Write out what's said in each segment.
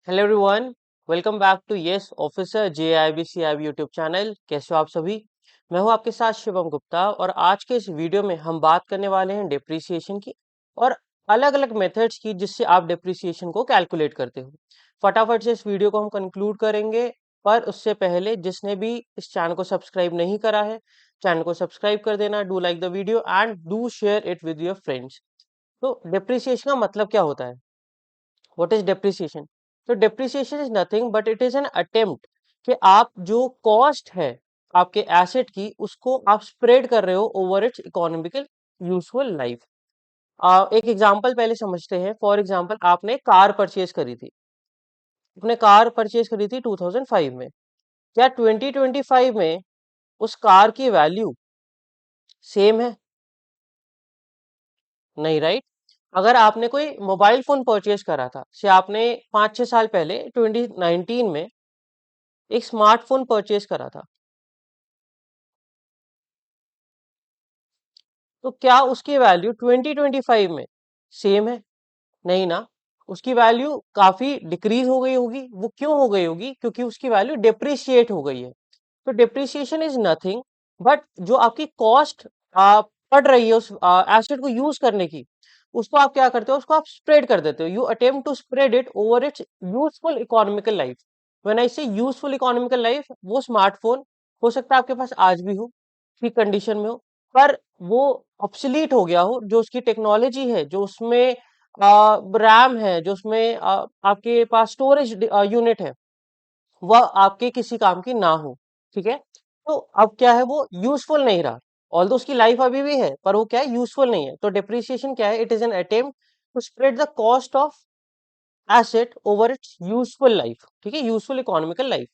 Hello everyone. Welcome back to yes officer JIBCIB YouTube channel. कैसे हो आप सभी? मैं हूं आपके साथ शिवम गुप्ता और आज के इस वीडियो में हम बात करने वाले हैं डिप्रिसिएशन की और अलग अलग मेथड्स की जिससे आप डिप्रिसिएशन को कैलकुलेट करते हो। फटाफट से इस वीडियो को हम कंक्लूड करेंगे, पर उससे पहले जिसने भी इस चैनल को सब्सक्राइब नहीं करा है, चैनल को सब्सक्राइब कर देना। Do like the video and do share it with your friends. तो डिप्रिसिएशन का मतलब क्या होता है? What is depreciation? तो depreciation is nothing but it is an attempt कि आप जो कॉस्ट है आपके एसेट की उसको आप स्प्रेड कर रहे हो over it's economical useful life. एक एग्जांपल पहले समझते हैं। फॉर एग्जांपल, आपने कार परचेज करी थी। आपने कार परचेज करी थी 2005 में। क्या 2025 में उस कार की वैल्यू सेम है? नहीं, राइट। अगर आपने कोई मोबाइल फोन परचेज करा था, से आपने 5-6 साल पहले 2019 में एक स्मार्टफोन परचेज करा था, तो क्या उसकी वैल्यू 2025 में सेम है? नहीं ना। उसकी वैल्यू काफी डिक्रीज हो गई होगी। वो क्यों हो गई होगी? क्योंकि उसकी वैल्यू डिप्रिशिएट हो गई है। तो डिप्रिसिएशन इज नथिंग बट जो आपकी कॉस्ट पड़ रही है उस एसेट को यूज करने की, उसको आप क्या करते हो? उसको आप स्प्रेड कर देते हो। You attempt to spread it over its useful economical life. When I say useful economical life, वो स्मार्टफोन हो सकता है आपके पास आज भी हो, ठीक कंडीशन में हो, पर वो ऑब्सलीट हो गया हो। जो उसकी टेक्नोलॉजी है, जो उसमें रैम है, जो उसमें आपके पास स्टोरेज यूनिट है, वह आपके किसी काम की ना हो। ठीक है। तो अब क्या है, वो यूजफुल नहीं रहा। ऑल्दो उसकी लाइफ अभी भी है, पर वो क्या है, यूजफुल नहीं है। तो डिप्रिसिएशन क्या है? It is an attempt to spread the cost of asset over its useful life. ठीक है, यूजफुल इकोनॉमिकल लाइफ।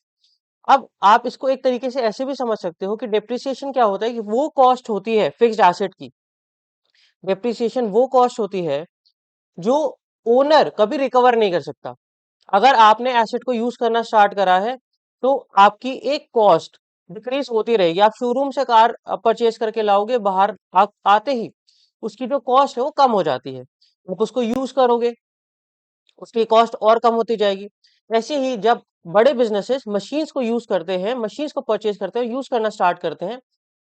अब आप इसको एक तरीके से ऐसे भी समझ सकते हो कि डिप्रिसिएशन क्या होता है कि वो कॉस्ट होती है फिक्स्ड एसेट की। डिप्रिसिएशन वो कॉस्ट होती है जो ओनर कभी रिकवर नहीं कर सकता। अगर आपने एसेट को यूज करना स्टार्ट करा है, तो आपकी एक कॉस्ट डिक्रीज होती रहेगी। आप शोरूम से कार परचेज करके लाओगे, बाहर आते ही उसकी जो कॉस्ट है वो कम हो जाती है। आप उसको यूज करोगे, उसकी कॉस्ट और कम होती जाएगी। ऐसे ही जब बड़े बिजनेसेस मशीन्स को यूज करते हैं, मशीन्स को परचेज करते हैं, यूज करना स्टार्ट करते हैं,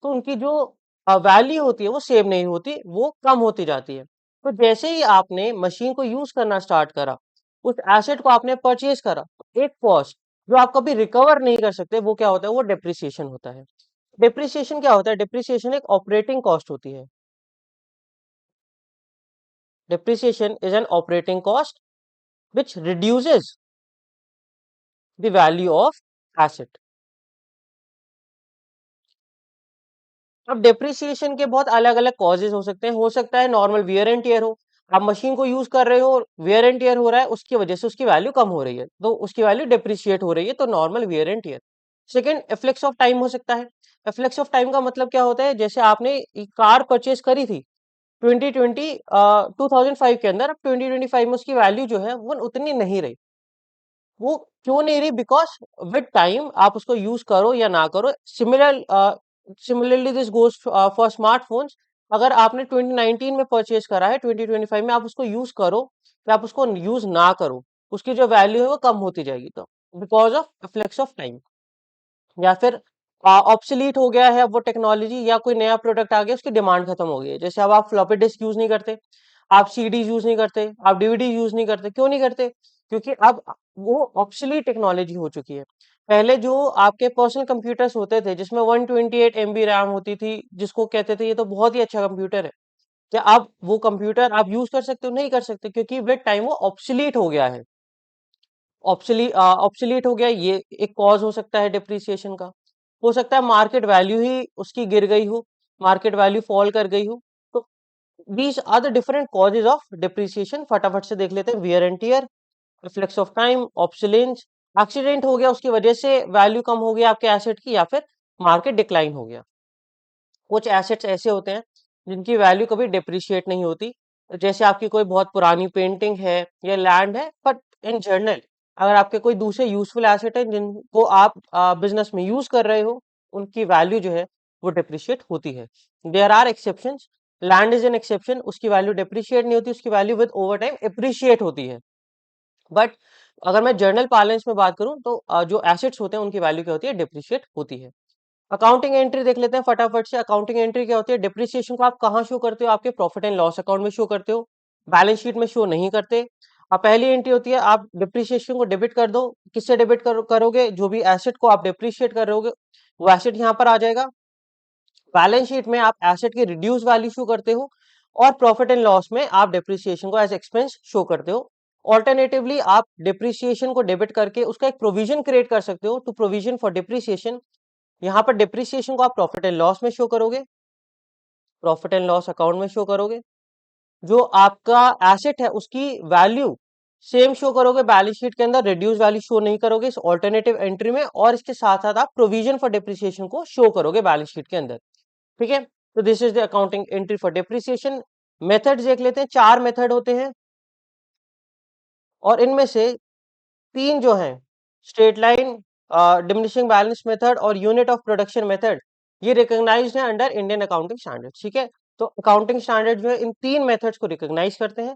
तो उनकी जो वैल्यू होती है वो सेम नहीं होती, वो कम होती जाती है। तो जैसे ही आपने मशीन को यूज करना स्टार्ट करा, उस एसेट को आपने परचेज करा, तो एक कॉस्ट जो आप कभी रिकवर नहीं कर सकते, वो क्या होता है? वो डिप्रिसिएशन होता है। डिप्रिसिएशन क्या होता है? डिप्रिसिएशन एक ऑपरेटिंग कॉस्ट होती है। Depreciation is an operating cost which reduces the value of asset. अब डेप्रिसिएशन के बहुत अलग अलग कॉजेज हो सकते हैं। हो सकता है नॉर्मल वियर एंड टियर हो। आप मशीन को यूज कर रहे हो, वियर एंड टियर हो रहा है, उसकी वजह से उसकी वैल्यू कम हो रही है, तो उसकी वैल्यू डिप्रिशिएट हो रही है, तो normal wear and tear. Second, efflux of time हो सकता है। एफ्लेक्स ऑफ टाइम का मतलब क्या होता है? जैसे आपने कार परचेज करी थी 2005 के अंदर, अब 2025 में उसकी वैल्यू जो है वो उतनी नहीं रही। वो क्यों नहीं रही? बिकॉज विद टाइम आप उसको यूज करो या ना करो, similarly this goes for smartphones. अगर आपने 2019 में परचेज करा है, 2025 में आप उसको यूज करो या आप उसको यूज ना करो, उसकी जो वैल्यू है वो कम होती जाएगी। तो because of reflex of time, या फिर ऑब्सलीट हो गया है अब वो टेक्नोलॉजी, या कोई नया प्रोडक्ट आ गया, उसकी डिमांड खत्म हो गई है। जैसे अब आप फ्लॉपी डिस्क यूज नहीं करते, आप सीडी यूज नहीं करते, आप डीवीडी यूज नहीं करते। क्यों नहीं करते? क्योंकि अब वो ऑब्सलीट टेक्नोलॉजी हो चुकी है। पहले जो आपके पर्सनल कंप्यूटर्स होते थे जिसमें 128 MB रैम होती थी, जिसको कहते थे ये तो बहुत ही अच्छा कंप्यूटर है, क्या आप वो कंप्यूटर आप यूज कर सकते हो? नहीं कर सकते, क्योंकि विद टाइम वो ऑब्सलीट हो गया है। ऑब्सलीट हो गया, ये एक कॉज हो सकता है डिप्रिसिएशन का। हो सकता है मार्केट वैल्यू ही उसकी गिर गई हो, मार्केट वैल्यू फॉल कर गई हो। तो these are the different causes of depreciation. फटाफट से देख लेते हैं। Wear and tear, reflex of time, obsolescence, accident हो गया, उसकी वजह से वैल्यू कम हो गया आपके एसेट की, या फिर मार्केट डिक्लाइन हो गया। कुछ एसेट्स ऐसे होते हैं जिनकी वैल्यू कभी डिप्रिशिएट नहीं होती। जैसे आपकी कोई बहुत पुरानी पेंटिंग है या लैंड है, बट इन जनरल अगर आपके कोई दूसरे यूजफुल एसेट है जिनको आप बिजनेस में यूज कर रहे हो, उनकी वैल्यू जो है वो डिप्रिशिएट होती है। There are exceptions. Land is an exception, उसकी वैल्यू डिप्रिशिएट नहीं होती, उसकी value with over time appreciate होती है। बट अगर मैं जर्नल पार्लेंस में बात करूं तो जो एसेट्स होते हैं उनकी वैल्यू क्या होती है, डिप्रिशिएट होती है। अकाउंटिंग एंट्री देख लेते हैं फटाफट से। अकाउंटिंग एंट्री क्या होती है, डिप्रिसिएशन को आप कहाँ शो करते हो, आपके प्रॉफिट एंड लॉस अकाउंट में शो करते हो, बैलेंस शीट में शो नहीं करते। अब पहली एंट्री होती है, आप डिप्रिसिएशन को डेबिट कर दो। किससे डेबिट करोगे, जो भी एसेट को आप डिप्रिशिएट कर रहे होगे वो एसेट यहाँ पर आ जाएगा। बैलेंस शीट में आप एसेट की रिड्यूस वैल्यू शो करते हो, और प्रॉफिट एंड लॉस में आप डिप्रिसिएशन को एज एक्सपेंस शो करते हो। ऑल्टरनेटिवली आप डिप्रिसिएशन को डेबिट करके उसका एक प्रोविजन क्रिएट कर सकते हो, टू प्रोविजन फॉर डिप्रिसिएशन। यहाँ पर डिप्रिसिएशन को आप प्रॉफिट एंड लॉस में शो करोगे, प्रॉफिट एंड लॉस अकाउंट में शो करोगे। जो आपका एसेट है उसकी वैल्यू सेम शो करोगे बैलेंस शीट के अंदर, रिड्यूस वैल्यू शो नहीं करोगे इस ऑल्टरनेटिव एंट्री में, और इसके साथ साथ आप प्रोविजन फॉर डिप्रिसिएशन को शो करोगे बैलेंस शीट के अंदर। ठीक है, तो this is the accounting entry for depreciation. Methods देख लेते हैं, 4 मेथड होते हैं, और इनमें से 3 जो हैं, straight line, diminishing balance method और यूनिट ऑफ प्रोडक्शन मेथड, ये रिकॉग्नाइज्ड है अंडर इंडियन अकाउंटिंग स्टैंडर्ड। ठीक है, तो अकाउंटिंग स्टैंडर्ड जो है इन 3 मेथड्स को रिकॉग्नाइज करते हैं।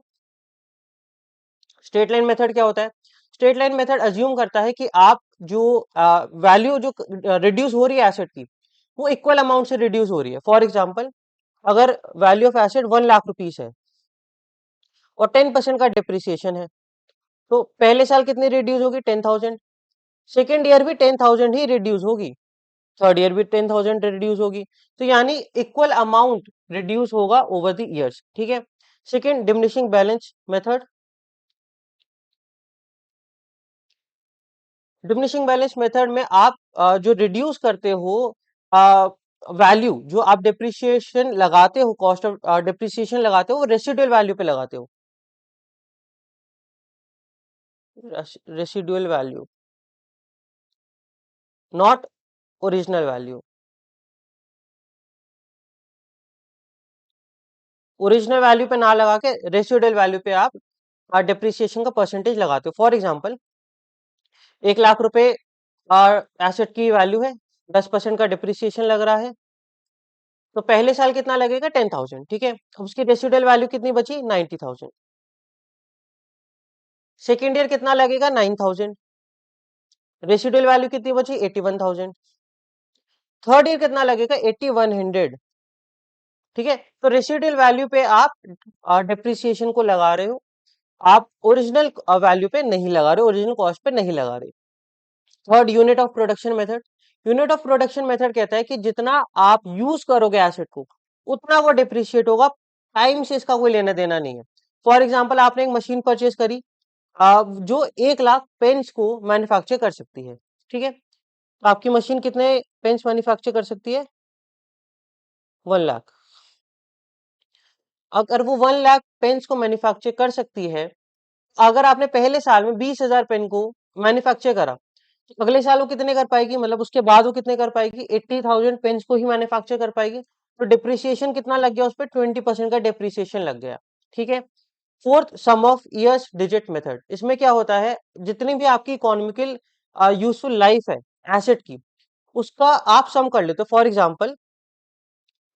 स्ट्रेट लाइन मेथड क्या होता है, स्ट्रेट लाइन मेथड अज्यूम करता है कि आप जो वैल्यू जो रिड्यूस हो रही है एसेट की, वो इक्वल अमाउंट से रिड्यूस हो रही है। फॉर एग्जाम्पल, अगर value of asset 1 lakh rupees है और 10% का डिप्रिसिएशन है, तो पहले साल कितनी रिड्यूस होगी, 10,000। सेकेंड ईयर भी 10,000 ही रिड्यूस होगी, थर्ड ईयर भी 10,000 रिड्यूस होगी। तो यानी इक्वल अमाउंट रिड्यूस होगा ओवर द ईयर्स। ठीक है, second diminishing balance method. Diminishing balance method में आप जो रिड्यूस करते हो वैल्यू, जो आप डिप्रिसिएशन लगाते हो, कॉस्ट ऑफ डिप्रिसिएशन लगाते हो, वो रेसिडुअल वैल्यू पे लगाते हो, residual value, not original value. Original value पे ना लगा के रेसिडुअल वैल्यू पे आप डिप्रिसिएशन का परसेंटेज लगाते हो। फॉर एग्जाम्पल, 1 लाख रुपए एसेट की वैल्यू है, 10% का डिप्रिसिएशन लग रहा है, तो पहले साल कितना लगेगा, 10,000। ठीक है, अब उसकी रेसिडुअल वैल्यू कितनी बची, 90,000। सेकेंड ईयर कितना लगेगा, 9,000। रेसिडुअल वैल्यू कितनी बची, 81,000। थर्ड ईयर कितना लगेगा, 8,100। ठीक है, तो रेसिडुअल वैल्यू पे आप डिप्रिसिएशन को लगा रहे हो, आप ओरिजिनल वैल्यू पे नहीं लगा रहे, ओरिजिनल कॉस्ट पे नहीं लगा रहे। Third, unit of production method. Unit of production method कहता है कि जितना आप यूज करोगे एसेट को, उतना वो डिप्रिशिएट होगा, टाइम से इसका कोई लेना देना नहीं है। फॉर एग्जाम्पल, आपने एक मशीन परचेज करी जो 1 लाख पेन्स को मैन्युफैक्चर कर सकती है। ठीक है, तो आपकी मशीन कितने पेन्स मैन्युफैक्चर कर सकती है, 1 लाख। अगर वो 1 लाख पेन्स को मैन्युफैक्चर कर सकती है, अगर आपने पहले साल में 20,000 पेन को मैन्युफैक्चर करा, तो अगले साल वो कितने कर पाएगी, मतलब उसके बाद वो कितने कर पाएगी, 80,000 पेन्स को ही मैन्युफैक्चर कर पाएगी। तो डिप्रिसिएशन कितना लग गया उस पर, 20% का डिप्रिसिएशन लग गया। ठीक है, fourth, sum of years digit method. इसमें क्या होता है, जितनी भी आपकी इकोनॉमिकल यूजफुल लाइफ है एसेट की, उसका आप सम कर लेते हो। फॉर एग्जाम्पल,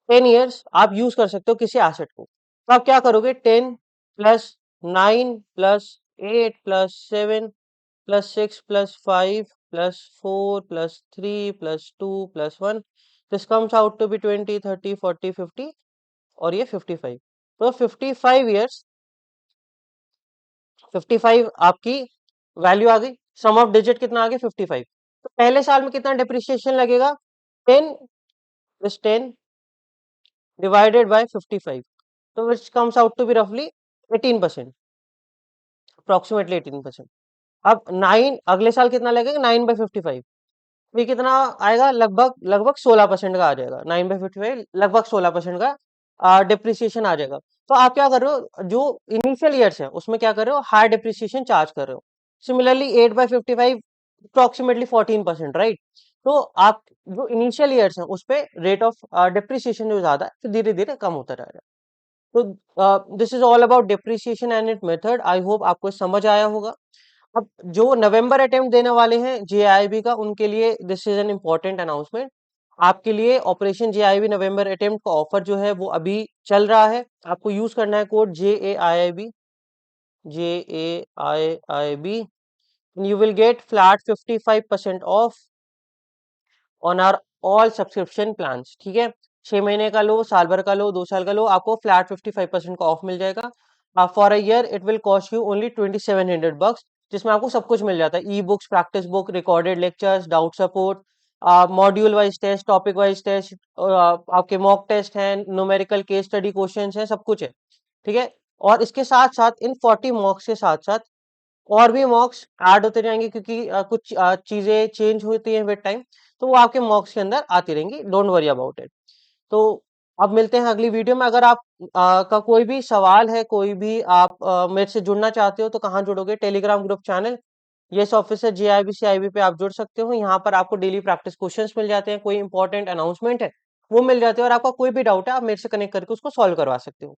10 ईयर्स आप यूज कर सकते हो किसी एसेट को, तो आप क्या करोगे, 10 + 9 + 8 + 7 + 5 + 4 + 3 + 2 + 1, this comes out to be 20, 30, 40, 50 और ये 55। तो 55 ईयर्स, 55 आपकी वैल्यू आ गई। सम ऑफ डिजिट कितना आ गया, 55। तो पहले साल में कितना डिप्रिसिएशन लगेगा, 10 + 10 डिवाइडेड बाय 55, तो which comes out to be रफली 18%, अप्रोक्सीमेटली 18%। अब 9 अगले साल कितना लगेगा, 9/55, तो ये कितना आएगा, लगभग लगभग 16% का आ जाएगा। 9/55 लगभग 16% का डिप्रिसिएशन आ जाएगा। तो आप क्या कर रहे हो, जो इनिशियल ईयर्स है उसमें क्या कर रहे हो, हाई डिप्रिसिएशन चार्ज कर रहे हो। Similarly 8/55 approximately 14%, right. तो आप जो इनिशियल ईयर्स है उस पे रेट ऑफ डिप्रिसिएशन जो ज्यादा है, तो धीरे धीरे कम होता रहेगा। तो this is all about depreciation and it method. I hope आपको समझ आया होगा। अब जो नवंबर अटेम्प्ट देने वाले हैं जेआईबी का, उनके लिए this is an important announcement. आपके लिए ऑपरेशन जेआईबी नवंबर अटेम्प्ट का ऑफर जो है वो अभी चल रहा है। आपको यूज करना है code JAIIB, JAIIB you will get flat 55% off on our all subscription plans. ठीक है, 6 महीने का लो, साल भर का लो, 2 साल का लो, आपको फ्लैट 55% का ऑफ मिल जाएगा। For a year it will cost you only $2700, जिसमें आपको सब कुछ मिल जाता है, ebooks, practice book, recorded lectures, doubt support, module wise test, topic wise test, आपके मॉक टेस्ट हैं, न्यूमेरिकल केस स्टडी क्वेश्चंस हैं, सब कुछ है। ठीक है, और इसके साथ साथ इन 40 मॉक्स के साथ साथ और भी मॉक्स ऐड होते जाएंगे, क्योंकि कुछ चीजें चेंज होती हैं विद टाइम, तो वो आपके मॉक्स के अंदर आती रहेंगी, डोंट वरी अबाउट इट। तो अब मिलते हैं अगली वीडियो में। अगर आप का कोई भी सवाल है, कोई भी आप मेरे से जुड़ना चाहते हो, तो कहाँ जुड़ोगे? Telegram group channel yes officer JIBC IB पे आप जुड़ सकते हो। यहाँ पर आपको डेली प्रैक्टिस क्वेश्चंस मिल जाते हैं, कोई इंपॉर्टेंट अनाउंसमेंट है वो मिल जाते हैं, और आपका कोई भी डाउट है आप मेरे से कनेक्ट करके उसको सॉल्व करवा सकते हो।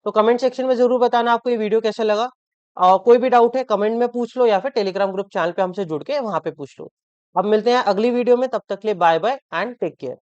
तो कमेंट सेक्शन में जरूर बताना आपको ये वीडियो कैसा लगा। कोई भी डाउट है कमेंट में पूछ लो, या फिर टेलीग्राम ग्रुप चैनल पे हमसे जुड़ के वहां पे पूछ लो। अब मिलते हैं अगली वीडियो में, तब तक के लिए bye bye and take care.